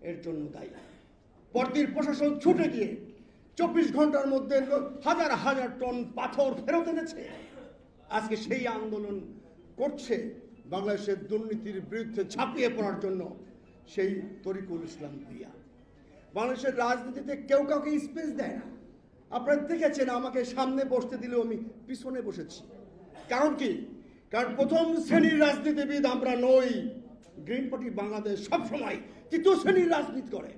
এর জন্য দায়ী। পরদিন প্রশাসন ছুটে গিয়ে 24 ঘন্টার মধ্যে হাজার হাজার টন পাথর ফেরত এনেছে। আজকে সেই আন্দোলন করছে বাংলাদেশের দুর্নীতির বিরুদ্ধে ঝাঁপিয়ে পড়ার জন্য সেই তরিকুল ইসলাম ভূঁইয়া। বাংলাদেশের রাজনীতিতে কেউ কাউকে স্পেস দেয় না। আপনারা দেখেছেন, আমাকে সামনে বসতে দিলেও আমি পিছনে বসেছি। কারণ কি? কারণ প্রথম শ্রেণীর রাজনীতিবিদ আমরা নই। গ্রিন পার্টি বাংলাদেশ সবসময় তৃতীয় শ্রেণীর রাজনীতি করে,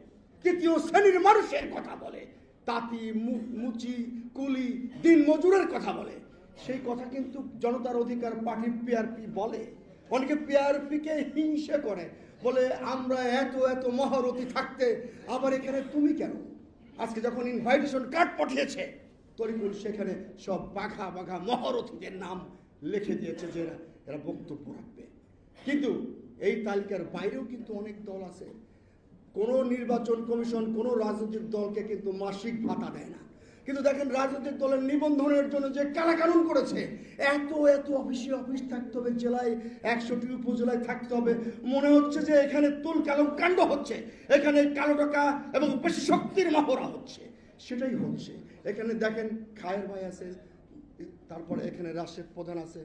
তৃতীয় শ্রেণীর মানুষের কথা বলে, তাঁতি মুচি কুলি দিন মজুরের কথা বলে। সেই কথা কিন্তু জনতার অধিকার পার্টি পিআরপি বলে। অনেকে পিআরপিকে হিংসা করে, বলে আমরা এত এত মহারথী থাকতে আবার এখানে তুমি কেন? আজকে যখন ইনভাইটেশন কার্ড পাঠিয়েছে তরিকুল সেখানে সব বাঘা বাঘা মহারথীদের নাম লিখে দিয়েছে যে এরা বক্তব্য রাখবে। কিন্তু এই তালিকার বাইরেও কিন্তু অনেক দল আছে। কোনো নির্বাচন কমিশন কোনো রাজনৈতিক দলকে কিন্তু মাসিক ভাতা দেয় না। কিন্তু দেখেন রাজনৈতিক দলের নিবন্ধনের জন্য যে কালাকানুন করেছে, এত এত অফিস থাকতে হবে, জেলায় 100টি উপজেলায় থাকতে হবে। মনে হচ্ছে যে এখানে তুল কালো কাণ্ড হচ্ছে, এখানে কালো টাকা এবং বেশি শক্তির মহড়া হচ্ছে। সেটাই হচ্ছে। এখানে দেখেন খায়ের ভাই আছে, তারপরে এখানে রাশেদ প্রধান আছে,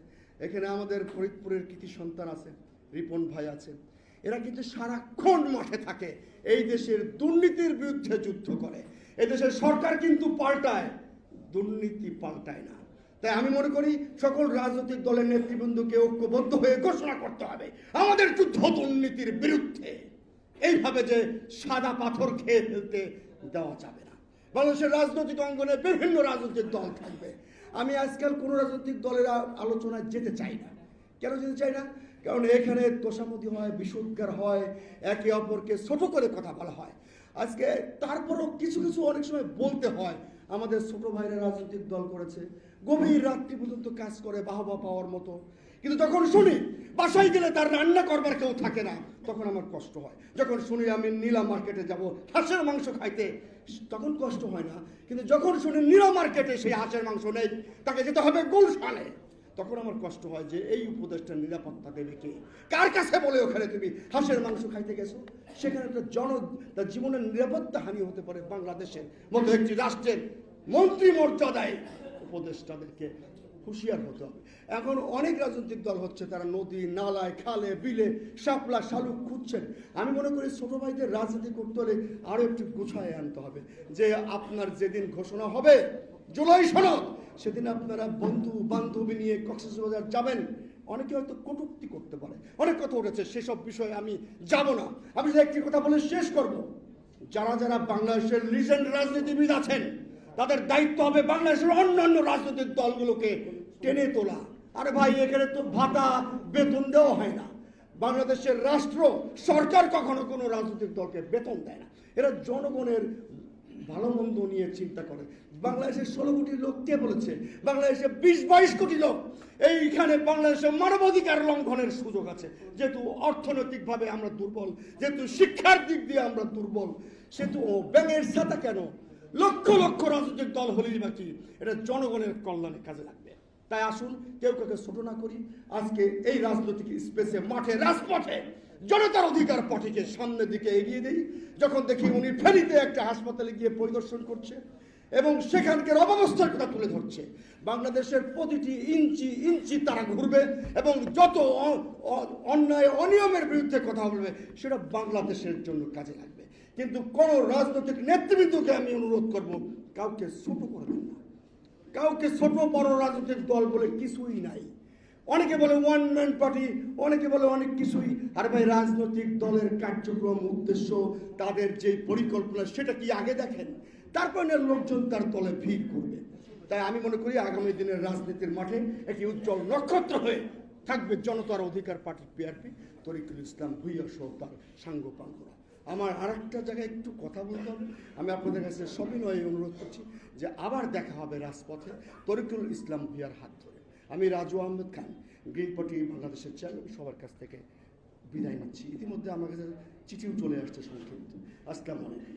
এখানে আমাদের ফরিদপুরের কৃতি সন্তান আছে, রিপন ভাই আছে। এরা কিন্তু সারাক্ষণ মাঠে থাকে, এই দেশের দুর্নীতির বিরুদ্ধে যুদ্ধ করে। এই দেশের সরকার কিন্তু পাল্টায়, দুর্নীতি পাল্টায় না। তাই আমি মনে করি সকল রাজনৈতিক দলের নেতৃবৃন্দকে ঐক্যবদ্ধ হয়ে ঘোষণা করতে হবে আমাদের যুদ্ধ দুর্নীতির বিরুদ্ধে। এইভাবে যে সাদা পাথর খেয়ে ফেলতে দেওয়া যাবে না। বাংলাদেশের রাজনৈতিক অঙ্গনে বিভিন্ন রাজনৈতিক দল থাকবে। আমি আজকাল কোনো রাজনৈতিক দলের আলোচনায় যেতে চাই না। কেন যেতে চাই না? কারণ এখানে তোষামোদী হয়, বিষোদ্গার হয়, একে অপরকে ছোট করে কথা বলা হয়। আজকে তারপরও কিছু কিছু অনেক সময় বলতে হয়। আমাদের ছোট ভাইরা রাজনৈতিক দল করেছে, গভীর রাত্রি পর্যন্ত কাজ করে বাহবা পাওয়ার মতো। কিন্তু যখন শুনি বাসায় গেলে তার রান্না করবার কেউ থাকে না, তখন আমার কষ্ট হয়। যখন শুনি আমি নীলা মার্কেটে যাব হাঁসের মাংস খাইতে, তখন কষ্ট হয় না। কিন্তু যখন শুনি নীলা মার্কেটে সেই হাঁসের মাংস নেই, তাকে যেতে হবে গুলশানে, তখন আমার কষ্ট হয় যে এই উপদেশটার নিরাপত্তা দেবে কে? কার কাছে বলে ওখানে তুমি হাঁসের মাংস খাইতে গেছো? সেখানে তার জীবনের নিরাপত্তা হানি হতে পারে। বাংলাদেশের মতো একটি রাষ্ট্রের মন্ত্রী মর্যাদায় উপদেষ্টাদেরকে হুঁশিয়ার হতে হবে। এখন অনেক রাজনৈতিক দল হচ্ছে, তারা নদী নালায় খালে বিলে শাপলা শালুক খুঁজছেন। আমি মনে করি ছোট ভাইদের রাজনীতি করতে হলে আরো একটু গুছায় আনতে হবে যে আপনার যেদিন ঘোষণা হবে জুলাই সনদ, সেদিন আপনারা বন্ধু বান্ধবী নিয়ে কক্সবাজার যাবেন। অনেকে হয়তো কটূক্তি করতে পারে, অনেক কথা উঠেছে, সেসব বিষয়ে আমি যাব না। আমি একটি কথা বলে শেষ করব। যারা যারা বাংলাদেশের লিজেন্ড রাজনীতিবিদ আছেন, তাদের দায়িত্ব হবে বাংলাদেশের অন্যান্য রাজনৈতিক দলগুলোকে টেনে তোলা। আরে ভাই, এখানে তো ভাতা বেতন দেওয়া হয় না। বাংলাদেশের রাষ্ট্র সরকার কখনো কোনো রাজনৈতিক দলকে বেতন দেয় না। এরা জনগণের ভালো মন্দ নিয়ে চিন্তা করে। বাংলাদেশের 16 কোটি লোক কে বলেছে? বাংলাদেশে 20-22 কোটি লোক। এইখানে বাংলাদেশের মানবাধিকার লঙ্ঘনের সুযোগ আছে। যেহেতু অর্থনৈতিকভাবে আমরা দুর্বল, যেহেতু শিক্ষার দিক দিয়ে আমরা দুর্বল, সেহেতু ব্যাঙের ছাতা কেন? লক্ষ লক্ষ রাজনৈতিক দল হলেই বাকি, এটা জনগণের কল্যাণে কাজে লাগবে। তাই আসুন কেউ কাউকে ছোট না করি। আজকে এই রাজনৈতিক স্পেসে, মাঠে, রাজপথে জনতার অধিকার পার্টিকে সামনের দিকে এগিয়ে দেই। যখন দেখি উনি ফেনীতে একটা হাসপাতালে গিয়ে পরিদর্শন করছে এবং সেখানকার অব্যবস্থার কথা তুলে ধরছে, বাংলাদেশের প্রতিটি ইঞ্চি ইঞ্চি তারা ঘুরবে এবং যত অন্যায় অনিয়মের বিরুদ্ধে কথা বলবে, সেটা বাংলাদেশের জন্য কাজে লাগবে। কিন্তু কোন রাজনৈতিক নেতৃবৃন্দকে আমি অনুরোধ করব, কাউকে ছোট করবেন না। কাউকে ছোট বড় রাজনৈতিক দল বলে কিছুই নাই। অনেকে বলে ওয়ান ম্যান পার্টি, অনেকে বলে অনেক কিছুই। আর ভাই, রাজনৈতিক দলের কার্যক্রম, উদ্দেশ্য, তাদের যে পরিকল্পনা, সেটা কি আগে দেখেন? তারপরে লোকজন তার দলে ভিড় করবে। তাই আমি মনে করি আগামী দিনের রাজনীতির মাঠে একটি উজ্জ্বল নক্ষত্র হয়ে থাকবে জনতার অধিকার পার্টি পিআরপি, তরিকুল ইসলাম ভূঁইয়া সহ তার সাঙ্গপাঙ্গরা। আমার আর একটা জায়গায় একটু কথা বলতে হবে। আমি আপনাদের কাছে সবিনয়ে অনুরোধ করছি যে আবার দেখা হবে রাজপথে তরিকুল ইসলাম ভূঁইয়ার হাত ধরে। আমি রাজু আহমেদ খান, গ্রিন পার্টি বাংলাদেশের চেয়ারম্যান, সবার কাছ থেকে বিদায় নিচ্ছি। ইতিমধ্যে আমার কাছে চিঠিও চলে আসছে সংক্ষিপ্ত। আসসালামু আলাইকুম।